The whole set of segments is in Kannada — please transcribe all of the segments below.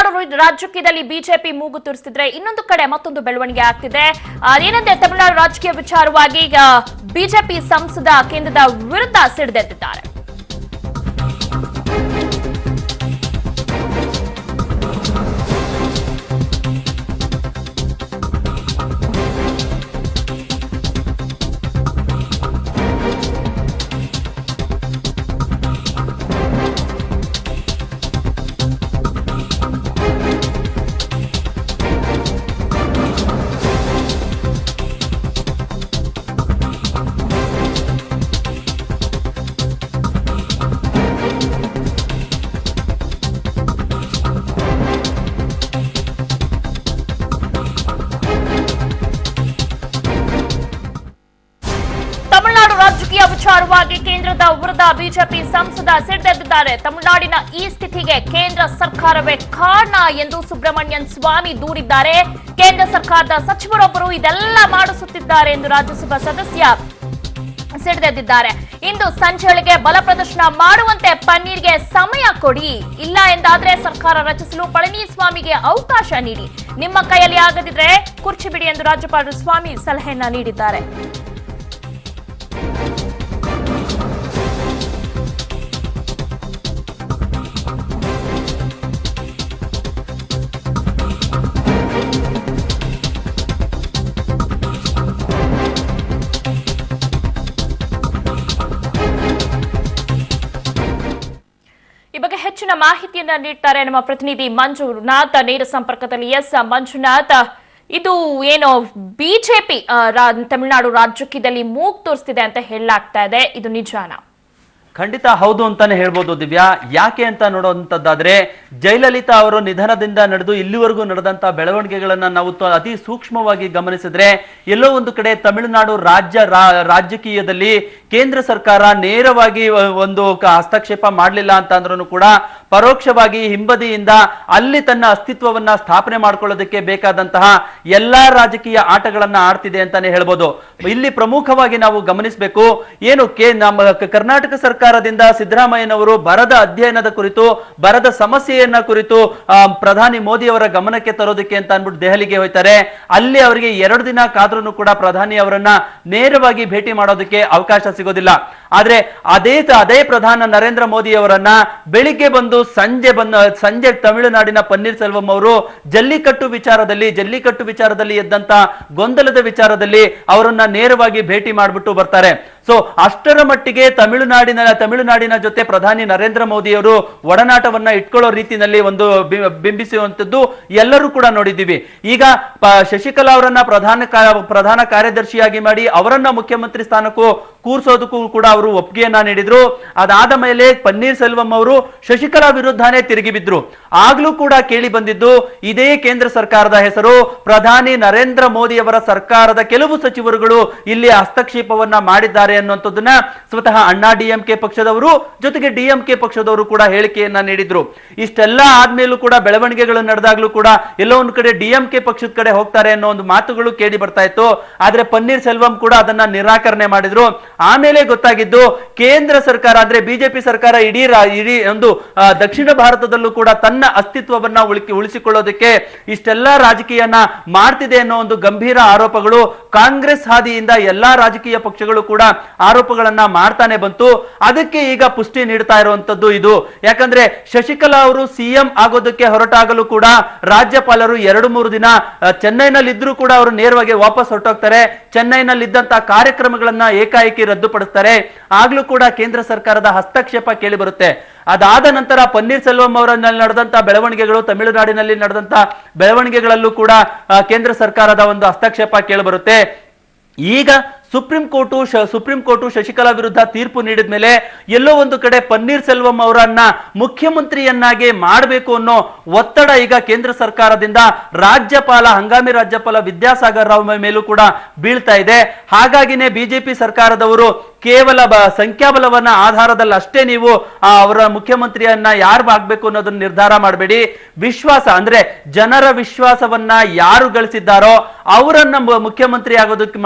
ತಮಿಳುನಾಡು ರಾಜಕೀಯದಲ್ಲಿ ಬಿಜೆಪಿ ಮೂಗು ತೂರಿಸ್ತಿದ್ರೆ ಇನ್ನೊಂದು ಕಡೆ ಮತ್ತೊಂದು ಬೆಳವಣಿಗೆ ಆಗ್ತಿದೆ. ಅದೇನಂದ್ರೆ ತಮಿಳುನಾಡು ರಾಜಕೀಯ ವಿಚಾರವಾಗಿ ಈಗ ಬಿಜೆಪಿ ಸಂಸದ ಕೇಂದ್ರದ ವಿರುದ್ಧ ಸಿಡಿದೆದ್ದಿದ್ದಾರೆ. ರಾಜಕೀಯ ವಿಚಾರವಾಗಿ ಕೇಂದ್ರದ ವಿರುದ್ಧ ಬಿಜೆಪಿ ಸಂಸದ ಸಿಡಿದೆದ್ದಿದ್ದಾರೆ. ತಮಿಳುನಾಡಿನ ಈ ಸ್ಥಿತಿಗೆ ಕೇಂದ್ರ ಸರ್ಕಾರವೇ ಕಾರಣ ಎಂದು ಸುಬ್ರಹ್ಮಣ್ಯನ್ ಸ್ವಾಮಿ ದೂರಿದ್ದಾರೆ. ಕೇಂದ್ರ ಸರ್ಕಾರದ ಸಚಿವರೊಬ್ಬರು ಇದೆಲ್ಲ ಮಾಡಿಸುತ್ತಿದ್ದಾರೆ ಎಂದು ರಾಜ್ಯಸಭಾ ಸದಸ್ಯ ಸಿಡಿದೆದ್ದಿದ್ದಾರೆ. ಇಂದು ಸಂಜೆಯೊಳಗೆ ಬಲ ಪ್ರದರ್ಶನ ಮಾಡುವಂತೆ ಪನ್ನೀರ್ಗೆ ಸಮಯ ಕೊಡಿ, ಇಲ್ಲ ಎಂದಾದ್ರೆ ಸರ್ಕಾರ ರಚಿಸಲು ಪಳನಿಸ್ವಾಮಿಗೆ ಅವಕಾಶ ನೀಡಿ, ನಿಮ್ಮ ಕೈಯಲ್ಲಿ ಆಗದಿದ್ರೆ ಕುರ್ಚಿ ಬಿಡಿ ಎಂದು ರಾಜ್ಯಪಾಲರು ಸ್ವಾಮಿ ಸಲಹೆಯನ್ನ ನೀಡಿದ್ದಾರೆ. ಈ ಬಗ್ಗೆ ಹೆಚ್ಚಿನ ಮಾಹಿತಿಯನ್ನ ನೀಡ್ತಾರೆ ನಮ್ಮ ಪ್ರತಿನಿಧಿ ಮಂಜುನಾಥ್ ನೇರ ಸಂಪರ್ಕದಲ್ಲಿ. ಎಸ್ ಮಂಜುನಾಥ್, ಇದು ಏನೋ ಬಿಜೆಪಿ ತಮಿಳುನಾಡು ರಾಜಕೀಯದಲ್ಲಿ ಮೂಗು ತೋರಿಸ್ತಿದೆ ಅಂತ ಹೇಳಲಾಗ್ತಾ ಇದೆ, ಇದು ನಿಜಾನಾ? ಖಂಡಿತ ಹೌದು ಅಂತಾನೆ ಹೇಳ್ಬೋದು ದಿವ್ಯಾ. ಯಾಕೆ ಅಂತ ನೋಡುವಂತದ್ದಾದ್ರೆ ಜಯಲಲಿತಾ ಅವರು ನಿಧನದಿಂದ ನಡೆದು ಇಲ್ಲಿವರೆಗೂ ನಡೆದಂತ ಬೆಳವಣಿಗೆಗಳನ್ನ ನಾವು ಅತಿ ಸೂಕ್ಷ್ಮವಾಗಿ ಗಮನಿಸಿದ್ರೆ ಎಲ್ಲೋ ಒಂದು ಕಡೆ ತಮಿಳುನಾಡು ರಾಜಕೀಯದಲ್ಲಿ ಕೇಂದ್ರ ಸರ್ಕಾರ ನೇರವಾಗಿ ಒಂದು ಹಸ್ತಕ್ಷೇಪ ಮಾಡಲಿಲ್ಲ ಅಂತ ಅಂದ್ರೂ ಕೂಡ ಪರೋಕ್ಷವಾಗಿ ಹಿಂಬದಿಯಿಂದ ಅಲ್ಲಿ ತನ್ನ ಅಸ್ತಿತ್ವವನ್ನ ಸ್ಥಾಪನೆ ಮಾಡ್ಕೊಳ್ಳೋದಕ್ಕೆ ಬೇಕಾದಂತಹ ಎಲ್ಲಾ ರಾಜಕೀಯ ಆಟಗಳನ್ನ ಆಡ್ತಿದೆ ಅಂತಾನೆ ಹೇಳ್ಬೋದು. ಇಲ್ಲಿ ಪ್ರಮುಖವಾಗಿ ನಾವು ಗಮನಿಸಬೇಕು, ಏನು ನಮ್ಮ ಕರ್ನಾಟಕ ಸರ್ಕಾರದಿಂದ ಸಿದ್ದರಾಮಯ್ಯನವರು ಬರದ ಅಧ್ಯಯನದ ಕುರಿತು, ಬರದ ಸಮಸ್ಯೆಯನ್ನ ಕುರಿತು ಪ್ರಧಾನಿ ಮೋದಿ ಅವರ ಗಮನಕ್ಕೆ ತರೋದಕ್ಕೆ ಅಂತ ಅಂದ್ಬಿಟ್ಟು ದೆಹಲಿಗೆ ಹೋಗ್ತಾರೆ. ಅಲ್ಲಿ ಅವರಿಗೆ 2 ದಿನ ಕಾದ್ರೂ ಕೂಡ ಪ್ರಧಾನಿ ಅವರನ್ನ ನೇರವಾಗಿ ಭೇಟಿ ಮಾಡೋದಕ್ಕೆ ಅವಕಾಶ ಸಿಗೋದಿಲ್ಲ. ಆದ್ರೆ ಅದೇ ಪ್ರಧಾನ ನರೇಂದ್ರ ಮೋದಿ ಅವರನ್ನ ಬೆಳಿಗ್ಗೆ ಬಂದು ಸಂಜೆ ತಮಿಳುನಾಡಿನ ಪನ್ನೀರ್ ಸೆಲ್ವಂ ಅವರು ಜಲ್ಲಿಕಟ್ಟು ವಿಚಾರದಲ್ಲಿ ಎದ್ದಂತ ಗೊಂದಲದ ವಿಚಾರದಲ್ಲಿ ಅವರನ್ನ ನೇರವಾಗಿ ಭೇಟಿ ಮಾಡಿಬಿಟ್ಟು ಬರ್ತಾರೆ. ಸೊ ಅಷ್ಟರ ಮಟ್ಟಿಗೆ ತಮಿಳುನಾಡಿನ ಜೊತೆ ಪ್ರಧಾನಿ ನರೇಂದ್ರ ಮೋದಿ ಅವರು ಒಡನಾಟವನ್ನ ಇಟ್ಕೊಳ್ಳೋ ರೀತಿಯಲ್ಲಿ ಒಂದು ಬಿಂಬಿಸುವಂತದ್ದು ಎಲ್ಲರೂ ಕೂಡ ನೋಡಿದ್ದೀವಿ. ಈಗ ಶಶಿಕಲಾ ಅವರನ್ನ ಪ್ರಧಾನ ಕಾರ್ಯದರ್ಶಿಯಾಗಿ ಮಾಡಿ ಅವರನ್ನ ಮುಖ್ಯಮಂತ್ರಿ ಸ್ಥಾನಕ್ಕೂ ಕೂರಿಸೋದಕ್ಕೂ ಕೂಡ ಅವರು ಒಪ್ಪಿಗೆಯನ್ನ ನೀಡಿದ್ರು. ಅದಾದ ಮೇಲೆ ಪನ್ನೀರ್ ಸೆಲ್ವಂ ಅವರು ಶಶಿಕಲಾ ವಿರುದ್ಧನೇ ತಿರುಗಿ ಬಿದ್ರು. ಆಗ್ಲೂ ಕೂಡ ಕೇಳಿ ಬಂದಿದ್ದು ಇದೇ ಕೇಂದ್ರ ಸರ್ಕಾರದ ಹೆಸರು. ಪ್ರಧಾನಿ ನರೇಂದ್ರ ಮೋದಿ ಅವರ ಸರ್ಕಾರದ ಕೆಲವು ಸಚಿವರುಗಳು ಇಲ್ಲಿ ಹಸ್ತಕ್ಷೇಪವನ್ನ ಮಾಡಿದ್ದಾರೆ ಅನ್ನುವಂಥದ್ದನ್ನ ಸ್ವತಃ ಅಣ್ಣಾ ಡಿಎಂಕೆ ಪಕ್ಷದವರು ಜೊತೆಗೆ ಡಿಎಂಕೆ ಪಕ್ಷದವರು ಕೂಡ ಹೇಳಿಕೆಯನ್ನ ನೀಡಿದ್ರು. ಇಷ್ಟೆಲ್ಲ ಆದ್ಮೇಲೂ ಕೂಡ ಬೆಳವಣಿಗೆಗಳು ನಡೆದಾಗ್ಲೂ ಕೂಡ ಎಲ್ಲೋ ಒಂದು ಕಡೆ ಡಿಎಂಕೆ ಪಕ್ಷದ ಕಡೆ ಹೋಗ್ತಾರೆ ಅನ್ನೋ ಒಂದು ಮಾತುಗಳು ಕೇಳಿ ಬರ್ತಾ ಇತ್ತು. ಆದ್ರೆ ಪನ್ನೀರ್ ಸೆಲ್ವಂ ಕೂಡ ಅದನ್ನ ನಿರಾಕರಣೆ ಮಾಡಿದ್ರು. ಆಮೇಲೆ ಗೊತ್ತಾಗಿದ್ದು ಕೇಂದ್ರ ಸರ್ಕಾರ ಅಂದ್ರೆ ಬಿಜೆಪಿ ಸರ್ಕಾರ ಇಡೀ ಒಂದು ದಕ್ಷಿಣ ಭಾರತದಲ್ಲೂ ಕೂಡ ತನ್ನ ಅಸ್ತಿತ್ವವನ್ನ ಉಳಿಸಿಕೊಳ್ಳೋದಕ್ಕೆ ಇಷ್ಟೆಲ್ಲ ರಾಜಕೀಯನ ಮಾಡ್ತಿದೆ ಅನ್ನೋ ಒಂದು ಗಂಭೀರ ಆರೋಪಗಳು ಕಾಂಗ್ರೆಸ್ ಹಾದಿಯಿಂದ ಎಲ್ಲಾ ರಾಜಕೀಯ ಪಕ್ಷಗಳು ಕೂಡ ಆರೋಪಗಳನ್ನ ಮಾಡ್ತಾನೆ ಬಂತು. ಅದಕ್ಕೆ ಈಗ ಪುಷ್ಟಿ ನೀಡ್ತಾ ಇರುವಂತದ್ದು ಇದು. ಯಾಕಂದ್ರೆ ಶಶಿಕಲಾ ಅವರು ಸಿಎಂ ಆಗೋದಕ್ಕೆ ಹೊರಟಾಗಲು ಕೂಡ ರಾಜ್ಯಪಾಲರು 2-3 ದಿನ ಚೆನ್ನೈನಲ್ಲಿ ಇದ್ರೂ ಕೂಡ ಅವರು ನೇರವಾಗಿ ವಾಪಸ್ ಹೊರಟೋಗ್ತಾರೆ. ಚೆನ್ನೈನಲ್ಲಿ ಇದ್ದಂತಹ ಕಾರ್ಯಕ್ರಮಗಳನ್ನ ಏಕಾಏಕಿ ರದ್ದುಪಡಿಸ್ತಾರೆ. ಆಗ್ಲೂ ಕೂಡ ಕೇಂದ್ರ ಸರ್ಕಾರದ ಹಸ್ತಕ್ಷೇಪ ಕೇಳಿ ಬರುತ್ತೆ. ಅದಾದ ನಂತರ ಪನ್ನೀರ್ ಸೆಲ್ವಂ ಅವರಲ್ಲಿ ನಡೆದಂತ ಬೆಳವಣಿಗೆಗಳು, ತಮಿಳುನಾಡಿನಲ್ಲಿ ನಡೆದಂತ ಬೆಳವಣಿಗೆಗಳಲ್ಲೂ ಕೂಡ ಕೇಂದ್ರ ಸರ್ಕಾರದ ಒಂದು ಹಸ್ತಕ್ಷೇಪ ಕೇಳಿ ಬರುತ್ತೆ. ಈಗ ಸುಪ್ರೀಂ ಕೋರ್ಟು ಶಶಿಕಲಾ ವಿರುದ್ಧ ತೀರ್ಪು ನೀಡಿದ ಮೇಲೆ ಎಲ್ಲೋ ಒಂದು ಕಡೆ ಪನ್ನೀರ್ ಸೆಲ್ವಂ ಅವರನ್ನ ಮುಖ್ಯಮಂತ್ರಿಯನ್ನಾಗಿ ಮಾಡಬೇಕು ಅನ್ನೋ ಒತ್ತಡ ಈಗ ಕೇಂದ್ರ ಸರ್ಕಾರದಿಂದ ಹಂಗಾಮಿ ರಾಜ್ಯಪಾಲ ವಿದ್ಯಾಸಾಗರ್ ರಾವ್ ಮೇಲೂ ಕೂಡ ಬೀಳ್ತಾ ಇದೆ. ಹಾಗಾಗಿನೇ ಬಿಜೆಪಿ ಸರ್ಕಾರದವರು ಕೇವಲ ಸಂಖ್ಯಾಬಲವನ್ನ ಆಧಾರದಲ್ಲಿ ಅಷ್ಟೇ ನೀವು ಅವರ ಮುಖ್ಯಮಂತ್ರಿಯನ್ನ ಯಾರು ಆಗ್ಬೇಕು ಅನ್ನೋದನ್ನ ನಿರ್ಧಾರ ಮಾಡಬೇಡಿ. ವಿಶ್ವಾಸ ಅಂದ್ರೆ ಜನರ ವಿಶ್ವಾಸವನ್ನ ಯಾರು ಗಳಿಸಿದ್ದಾರೋ ಅವರನ್ನ ಮುಖ್ಯಮಂತ್ರಿ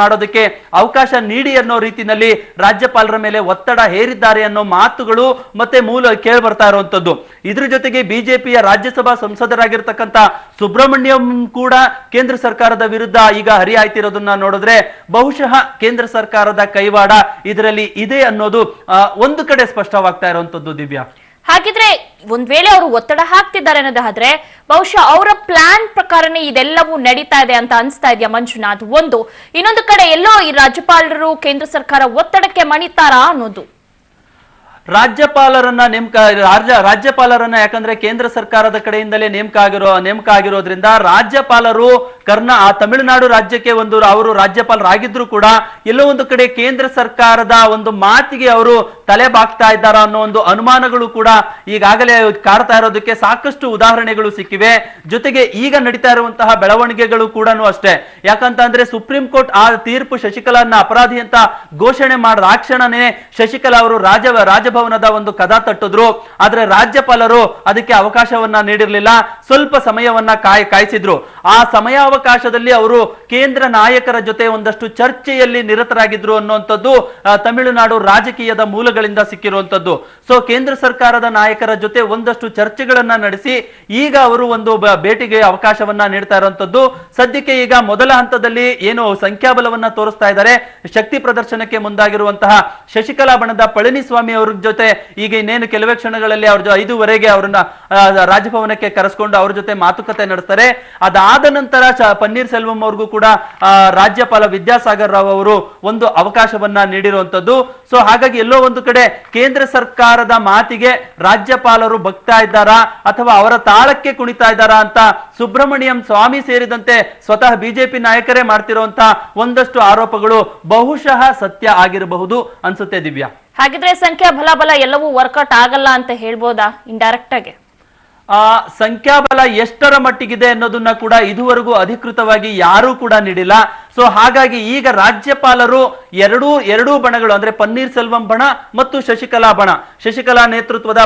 ಮಾಡೋದಕ್ಕೆ ಅವಕಾಶ ನೀಡಿ ಅನ್ನೋ ರೀತಿಯಲ್ಲಿ ರಾಜ್ಯಪಾಲರ ಮೇಲೆ ಒತ್ತಡ ಹೇರಿದ್ದಾರೆ ಅನ್ನೋ ಮಾತುಗಳು ಮತ್ತೆ ಮೂಲ ಕೇಳಿ ಬರ್ತಾ ಇರುವಂತದ್ದು. ಇದ್ರ ಜೊತೆಗೆ ಬಿಜೆಪಿಯ ರಾಜ್ಯಸಭಾ ಸಂಸದರಾಗಿರ್ತಕ್ಕಂಥ ಸುಬ್ರಹ್ಮಣ್ಯಂ ಕೂಡ ಕೇಂದ್ರ ಸರ್ಕಾರದ ವಿರುದ್ಧ ಈಗ ಹರಿಹಾಯ್ತಿರೋದನ್ನ ನೋಡಿದ್ರೆ ಬಹುಶಃ ಕೇಂದ್ರ ಸರ್ಕಾರದ ಕೈವಾಡ ಇದರಲ್ಲಿ ಇದೆ ಅನ್ನೋದು ಒಂದು ಕಡೆ ಸ್ಪಷ್ಟವಾಗ್ತಾ ಇರುವಂತದ್ದು. ದಿವ್ಯಾ, ಹಾಗಿದ್ರೆ ಒಂದ್ ವೇಳೆ ಅವರು ಒತ್ತಡ ಹಾಕ್ತಿದ್ದಾರೆ ಅನ್ನೋದಾದ್ರೆ ಬಹುಶಃ ಅವರ ಪ್ಲಾನ್ ಪ್ರಕಾರನೇ ಇದೆಲ್ಲವೂ ನಡೀತಾ ಇದೆ ಅಂತ ಅನ್ಸ್ತಾ ಇದೆಯಾ ಮಂಜುನಾಥ್? ಇನ್ನೊಂದು ಕಡೆ ಎಲ್ಲೋ ಈ ರಾಜ್ಯಪಾಲರು ಕೇಂದ್ರ ಸರ್ಕಾರ ಒತ್ತಡಕ್ಕೆ ಮಣಿತಾರಾ ಅನ್ನೋದು. ರಾಜ್ಯಪಾಲರನ್ನ ಯಾಕಂದ್ರೆ ಕೇಂದ್ರ ಸರ್ಕಾರದ ಕಡೆಯಿಂದಲೇ ನೇಮಕ ಆಗಿರೋದ್ರಿಂದ ರಾಜ್ಯಪಾಲರು ತಮಿಳುನಾಡು ರಾಜ್ಯಕ್ಕೆ ಅವರು ರಾಜ್ಯಪಾಲರಾಗಿದ್ರು ಕೂಡ ಎಲ್ಲೋ ಒಂದು ಕಡೆ ಕೇಂದ್ರ ಸರ್ಕಾರದ ಒಂದು ಮಾತಿಗೆ ಅವರು ತಲೆ ಬಾಗ್ತಾ ಇದ್ದಾರ ಅನ್ನೋ ಒಂದು ಅನುಮಾನಗಳು ಕೂಡ ಈಗಾಗಲೇ ಕಾಡ್ತಾ ಇರೋದಕ್ಕೆ ಸಾಕಷ್ಟು ಉದಾಹರಣೆಗಳು ಸಿಕ್ಕಿವೆ. ಜೊತೆಗೆ ಈಗ ನಡೀತಾ ಇರುವಂತಹ ಬೆಳವಣಿಗೆಗಳು ಕೂಡ ಅಷ್ಟೇ. ಯಾಕಂತಂದ್ರೆ ಸುಪ್ರೀಂ ಕೋರ್ಟ್ ಆ ತೀರ್ಪು ಶಶಿಕಲಾನ್ನ ಅಪರಾಧಿ ಅಂತ ಘೋಷಣೆ ಮಾಡಿದ ಆ ಕ್ಷಣನೇ ಶಶಿಕಲಾ ಅವರು ರಾಜಭವನದ ಒಂದು ಕದ ತಟ್ಟಿದ್ರು. ಆದ್ರೆ ರಾಜ್ಯಪಾಲರು ಅದಕ್ಕೆ ಅವಕಾಶವನ್ನ ನೀಡಿರಲಿಲ್ಲ, ಸ್ವಲ್ಪ ಸಮಯವನ್ನ ಕಾಯಿಸಿದ್ರು. ಆ ಸಮಯಾವಕಾಶದಲ್ಲಿ ಅವರು ಕೇಂದ್ರ ನಾಯಕರ ಜೊತೆ ಒಂದಷ್ಟು ಚರ್ಚೆಯಲ್ಲಿ ನಿರತರಾಗಿದ್ರು ಅನ್ನುವಂಥದ್ದು ತಮಿಳುನಾಡು ರಾಜಕೀಯದ ಮೂಲಗಳಿಂದ ಸಿಕ್ಕಿರುವಂತದ್ದು. ಸೊ ಕೇಂದ್ರ ಸರ್ಕಾರದ ನಾಯಕರ ಜೊತೆ ಒಂದಷ್ಟು ಚರ್ಚೆಗಳನ್ನ ನಡೆಸಿ ಈಗ ಅವರು ಒಂದು ಭೇಟಿಗೆ ಅವಕಾಶವನ್ನ ನೀಡ್ತಾ ಇರುವಂತದ್ದು. ಸದ್ಯಕ್ಕೆ ಈಗ ಮೊದಲ ಹಂತದಲ್ಲಿ ಏನು ಸಂಖ್ಯಾಬಲವನ್ನ ತೋರಿಸ್ತಾ ಇದ್ದಾರೆ, ಶಕ್ತಿ ಪ್ರದರ್ಶನಕ್ಕೆ ಮುಂದಾಗಿರುವಂತಹ ಶಶಿಕಲಾ ಬಣದ ಪಳನಿಸ್ವಾಮಿ ಅವ್ರ ಜೊತೆ ಈಗ ಇನ್ನೇನು ಕೆಲವೇ ಕ್ಷಣಗಳಲ್ಲಿ ಅವ್ರ 5:15ಗೆ ಅವ್ರನ್ನ ರಾಜಭವನಕ್ಕೆ ಕರೆಸ್ಕೊಂಡು ಅವ್ರ ಜೊತೆ ಮಾತುಕತೆ ನಡೆಸ್ತಾರೆ. ಅದಾದ ನಂತರ ಪನ್ನೀರ್ ಸೆಲ್ವಂ ಅವ್ರಿಗೂ ಕೂಡ ರಾಜ್ಯಪಾಲ ವಿದ್ಯಾಸಾಗರ್ ರಾವ್ ಅವರು ಒಂದು ಅವಕಾಶವನ್ನ ನೀಡಿರುವಂತದ್ದು. ಸೊ ಹಾಗಾಗಿ ಎಲ್ಲೋ ಒಂದು ಕಡೆ ಕೇಂದ್ರ ಸರ್ಕಾರದ ಮಾತಿಗೆ ರಾಜ್ಯಪಾಲರು ಬಗ್ತಾ ಇದ್ದಾರಾ ಅಥವಾ ಅವರ ತಾಳಕ್ಕೆ ಕುಣಿತಾ ಇದ್ದಾರಾ ಅಂತ ಸುಬ್ರಹ್ಮಣ್ಯಂ ಸ್ವಾಮಿ ಸೇರಿದಂತೆ ಸ್ವತಃ ಬಿಜೆಪಿ ನಾಯಕರೇ ಮಾಡ್ತಿರುವಂತಹ ಒಂದಷ್ಟು ಆರೋಪಗಳು ಬಹುಶಃ ಸತ್ಯ ಆಗಿರಬಹುದು ಅನ್ಸುತ್ತೆ. ದಿವ್ಯಾ, ಹಾಗಿದ್ರೆ ಸಂಖ್ಯಾ ಬಲ ಎಲ್ಲವೂ ವರ್ಕೌಟ್ ಆಗಲ್ಲ ಅಂತ ಹೇಳ್ಬೋದಾ ಇಂಡೈರೆಕ್ಟ್ ಆಗಿ? ಸಂಖ್ಯಾಬಲ ಎಷ್ಟರ ಮಟ್ಟಿಗಿದೆ ಅನ್ನೋದನ್ನ ಕೂಡ ಇದುವರೆಗೂ ಅಧಿಕೃತವಾಗಿ ಯಾರೂ ಕೂಡ ನೀಡಿಲ್ಲ. ಸೊ ಹಾಗಾಗಿ ಈಗ ರಾಜ್ಯಪಾಲರು ಎರಡೂ ಬಣಗಳು ಅಂದ್ರೆ ಪನ್ನೀರ್ ಸೆಲ್ವಂ ಬಣ ಮತ್ತು ಶಶಿಕಲಾ ನೇತೃತ್ವದ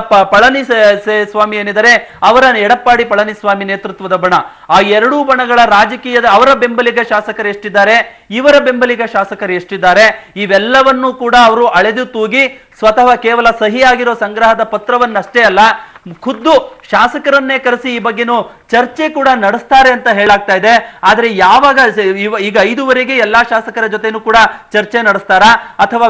ಸ್ವಾಮಿ ಏನಿದ್ದಾರೆ ಅವರ ಎಡಪ್ಪಾಡಿ ಪಳನಿಸ್ವಾಮಿ ನೇತೃತ್ವದ ಬಣ, ಆ ಎರಡೂ ಬಣಗಳ ರಾಜಕೀಯದ ಅವರ ಬೆಂಬಲಿಗ ಶಾಸಕರು ಎಷ್ಟಿದ್ದಾರೆ, ಇವರ ಬೆಂಬಲಿಗ ಶಾಸಕರು ಎಷ್ಟಿದ್ದಾರೆ, ಇವೆಲ್ಲವನ್ನೂ ಕೂಡ ಅವರು ಅಳೆದು ತೂಗಿ ಸ್ವತಃ ಕೇವಲ ಸಹಿಯಾಗಿರೋ ಸಂಗ್ರಹದ ಪತ್ರವನ್ನಷ್ಟೇ ಅಲ್ಲ, ಖುದ್ದು ಶಾಸಕರನ್ನೇ ಕರೆಸಿ ಈ ಬಗ್ಗೆನೂ ಚರ್ಚೆ ಕೂಡ ನಡೆಸ್ತಾರೆ ಅಂತ ಹೇಳಾಗ್ತಾ ಇದೆ. ಆದ್ರೆ ಯಾವಾಗ ಈಗ 5:15ಗೆ ಎಲ್ಲಾ ಶಾಸಕರ ಜೊತೆನೂ ಕೂಡ ಚರ್ಚೆ ನಡೆಸ್ತಾರಾ ಅಥವಾ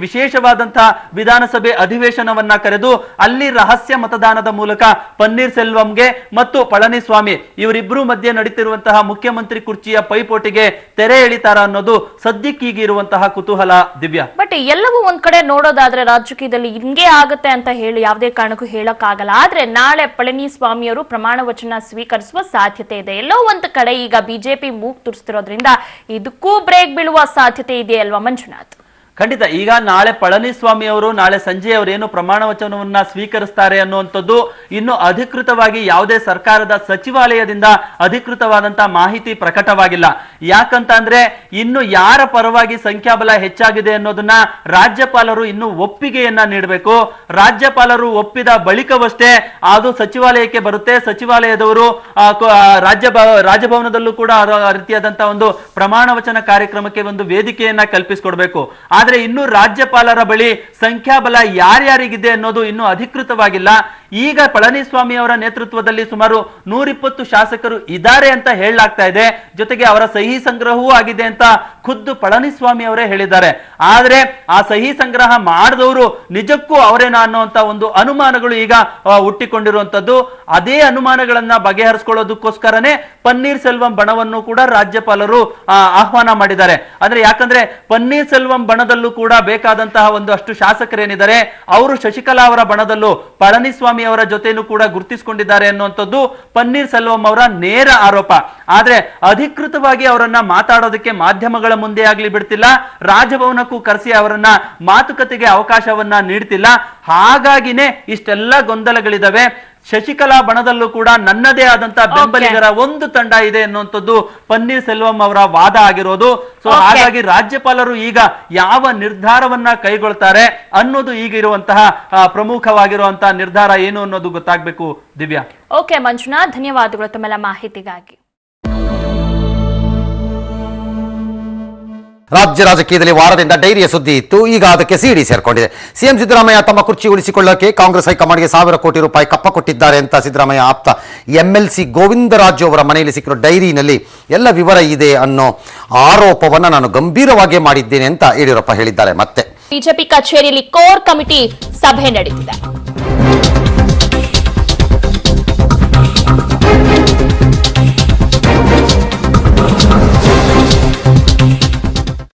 ವಿಶೇಷವಾದಂತಹ ವಿಧಾನಸಭೆ ಅಧಿವೇಶನವನ್ನ ಕರೆದು ಅಲ್ಲಿ ರಹಸ್ಯ ಮತದಾನದ ಮೂಲಕ ಪನ್ನೀರ್ ಸೆಲ್ವಂಗೆ ಮತ್ತು ಪಳನಿಸ್ವಾಮಿ ಇವರಿಬ್ಬರು ಮಧ್ಯೆ ನಡೀತಿರುವಂತಹ ಮುಖ್ಯಮಂತ್ರಿ ಕುರ್ಚಿಯ ಪೈಪೋಟಿಗೆ ತೆರೆ ಎಳಿತಾರ ಅನ್ನೋದು ಸದ್ಯಕ್ಕೀಗ ಇರುವಂತಹ ಕುತೂಹಲ. ದಿವ್ಯಾ, ಬಟ್ ಎಲ್ಲವೂ ಒಂದ್ ಕಡೆ ನೋಡೋದಾದ್ರೆ ರಾಜಕೀಯದಲ್ಲಿ ಹಿಂಗೆ ಆಗುತ್ತೆ ಅಂತ ಹೇಳಿ ಯಾವುದೇ ಕಾರಣಕ್ಕೂ ಹೇಳಕ್ ಆಗಲ್ಲ. ಆದ್ರೆ ನಾಳೆ ಪಳನಿಸ್ವಾಮಿ ಅವರು ಪ್ರಮಾಣ ವಚನ ಸ್ವೀಕರಿಸುವ ಸಾಧ್ಯತೆ ಇದೆ. ಎಲ್ಲೋ ಒಂದು ಕಡೆ ಈಗ ಬಿಜೆಪಿ ಮೂಗ್ ತುರಿಸ್ತಿರೋದ್ರಿಂದ ಇದಕ್ಕೂ ಬ್ರೇಕ್ ಬೀಳುವ ಸಾಧ್ಯತೆ ಇದೆಯಲ್ವಾ ಮಂಜುನಾಥ್? ಖಂಡಿತ. ಈಗ ನಾಳೆ ಪಳನಿಸ್ವಾಮಿ ಅವರು ನಾಳೆ ಸಂಜೆ ಅವರೇನು ಪ್ರಮಾಣ ವಚನವನ್ನ ಸ್ವೀಕರಿಸ್ತಾರೆ ಅನ್ನುವಂಥದ್ದು ಇನ್ನು ಅಧಿಕೃತವಾಗಿ ಯಾವುದೇ ಸರ್ಕಾರದ ಸಚಿವಾಲಯದಿಂದ ಅಧಿಕೃತವಾದಂತಹ ಮಾಹಿತಿ ಪ್ರಕಟವಾಗಿಲ್ಲ. ಯಾಕಂತ ಅಂದ್ರೆ ಇನ್ನು ಯಾರ ಪರವಾಗಿ ಸಂಖ್ಯಾಬಲ ಹೆಚ್ಚಾಗಿದೆ ಅನ್ನೋದನ್ನ ರಾಜ್ಯಪಾಲರು ಇನ್ನು ಒಪ್ಪಿಗೆಯನ್ನ ನೀಡಬೇಕು. ರಾಜ್ಯಪಾಲರು ಒಪ್ಪಿದ ಬಳಿಕವಷ್ಟೇ ಅದು ಸಚಿವಾಲಯಕ್ಕೆ ಬರುತ್ತೆ. ಸಚಿವಾಲಯದವರು ರಾಜಭವನದಲ್ಲೂ ಕೂಡ ಆ ರೀತಿಯಾದಂತಹ ಒಂದು ಪ್ರಮಾಣ ವಚನ ಕಾರ್ಯಕ್ರಮಕ್ಕೆ ಒಂದು ವೇದಿಕೆಯನ್ನ ಕಲ್ಪಿಸಿಕೊಡ್ಬೇಕು. ಆದ್ರೆ ಇನ್ನು ರಾಜ್ಯಪಾಲರ ಬಳಿ ಸಂಖ್ಯಾಬಲ ಯಾರ್ಯಾರಿಗಿದೆ ಅನ್ನೋದು ಇನ್ನೂ ಅಧಿಕೃತವಾಗಿಲ್ಲ. ಈಗ ಪಳನಿಸ್ವಾಮಿ ಅವರ ನೇತೃತ್ವದಲ್ಲಿ ಸುಮಾರು 120 ಶಾಸಕರು ಇದ್ದಾರೆ ಅಂತ ಹೇಳಲಾಗ್ತಾ ಇದೆ. ಜೊತೆಗೆ ಅವರ ಸಹಿ ಸಂಗ್ರಹವೂ ಆಗಿದೆ ಅಂತ ಖುದ್ದು ಪಳನಿಸ್ವಾಮಿ ಅವರೇ ಹೇಳಿದ್ದಾರೆ. ಆದ್ರೆ ಆ ಸಹಿ ಸಂಗ್ರಹ ಮಾಡಿದವರು ನಿಜಕ್ಕೂ ಅವರೇನಾ ಅನ್ನುವಂತ ಒಂದು ಅನುಮಾನಗಳು ಈಗ ಹುಟ್ಟಿಕೊಂಡಿರುವಂತದ್ದು. ಅದೇ ಅನುಮಾನಗಳನ್ನ ಬಗೆಹರಿಸಿಕೊಳ್ಳೋದಕ್ಕೋಸ್ಕರನೇ ಪನ್ನೀರ್ ಸೆಲ್ವಂ ಬಣವನ್ನು ಕೂಡ ರಾಜ್ಯಪಾಲರು ಆಹ್ವಾನ ಮಾಡಿದ್ದಾರೆ. ಅಂದ್ರೆ ಯಾಕಂದ್ರೆ ಪನ್ನೀರ್ ಸೆಲ್ವಂ ಬಣದಲ್ಲೂ ಕೂಡ ಬೇಕಾದಂತಹ ಒಂದಷ್ಟು ಶಾಸಕರೇನಿದ್ದಾರೆ ಅವರು ಶಶಿಕಲಾ ಅವರ ಬಣದಲ್ಲೂ ಪಳನಿಸ್ವಾಮಿ ಅವರ ಜೊತೆನೂ ಕೂಡ ಗುರುತಿಸಿಕೊಂಡಿದ್ದಾರೆ ಅನ್ನುವಂಥದ್ದು ಪನ್ನೀರ್ ಸೆಲ್ವಂ ಅವರ ನೇರ ಆರೋಪ. ಆದ್ರೆ ಅಧಿಕೃತವಾಗಿ ಅವರನ್ನ ಮಾತಾಡೋದಕ್ಕೆ ಮಾಧ್ಯಮಗಳ ಮುಂದೆ ಆಗ್ಲಿ ಬಿಡ್ತಿಲ್ಲ, ರಾಜಭವನಕ್ಕೂ ಕರೆಸಿ ಅವರನ್ನ ಮಾತುಕತೆಗೆ ಅವಕಾಶವನ್ನ ನೀಡ್ತಿಲ್ಲ. ಹಾಗಾಗಿನೇ ಇಷ್ಟೆಲ್ಲ ಗೊಂದಲಗಳಿದಾವೆ. ಶಶಿಕಲಾ ಬಣದಲ್ಲೂ ಕೂಡ ನನ್ನದೇ ಆದಂತಹ ಬೆಂಬಲಿಗರ ಒಂದು ತಂಡ ಇದೆ ಅನ್ನುವಂಥದ್ದು ಪನ್ನೀರ್ ಸೆಲ್ವಂ ಅವರ ವಾದ ಆಗಿರೋದು. ಸೊ ಹಾಗಾಗಿ ರಾಜ್ಯಪಾಲರು ಈಗ ಯಾವ ನಿರ್ಧಾರವನ್ನ ಕೈಗೊಳ್ತಾರೆ ಅನ್ನೋದು ಈಗ ಇರುವಂತಹ ಪ್ರಮುಖವಾಗಿರುವಂತಹ ನಿರ್ಧಾರ ಏನು ಅನ್ನೋದು ಗೊತ್ತಾಗಬೇಕು. ದಿವ್ಯಾ, ಓಕೆ ಮಂಜುನಾಥ್, ಧನ್ಯವಾದಗಳು ತಮ್ಮೆಲ್ಲ ಮಾಹಿತಿಗಾಗಿ. ರಾಜ್ಯ ರಾಜಕೀಯದಲ್ಲಿ ವಾರದಿಂದ ಡೈರಿಯ ಸುದ್ದಿ ಇತ್ತು. ಈಗ ಅದಕ್ಕೆ ಸಿಡಿ ಸೇರ್ಕೊಂಡಿದೆ. ಸಿಎಂ ಸಿದ್ದರಾಮಯ್ಯ ತಮ್ಮ ಕುರ್ಚಿ ಉಳಿಸಿಕೊಳ್ಳಕ್ಕೆ ಕಾಂಗ್ರೆಸ್ ಹೈಕಮಾಂಡ್ಗೆ 1,000 ಕೋಟಿ ರೂಪಾಯಿ ಕಪ್ಪ ಕೊಟ್ಟಿದ್ದಾರೆ ಅಂತ ಸಿದ್ದರಾಮಯ್ಯ ಆಪ್ತ MLC ಗೋವಿಂದರಾಜು ಅವರ ಮನೆಯಲ್ಲಿ ಸಿಕ್ಕಿರೋ ಡೈರಿನಲ್ಲಿ ಎಲ್ಲ ವಿವರ ಇದೆ ಅನ್ನೋ ಆರೋಪವನ್ನ ನಾನು ಗಂಭೀರವಾಗಿ ಮಾಡಿದ್ದೇನೆ ಅಂತ ಯಡಿಯೂರಪ್ಪ ಹೇಳಿದ್ದಾರೆ. ಮತ್ತೆ ಬಿಜೆಪಿ ಕಚೇರಿಯಲ್ಲಿ ಕೋರ್ ಕಮಿಟಿ ಸಭೆ ನಡೆದಿದೆ.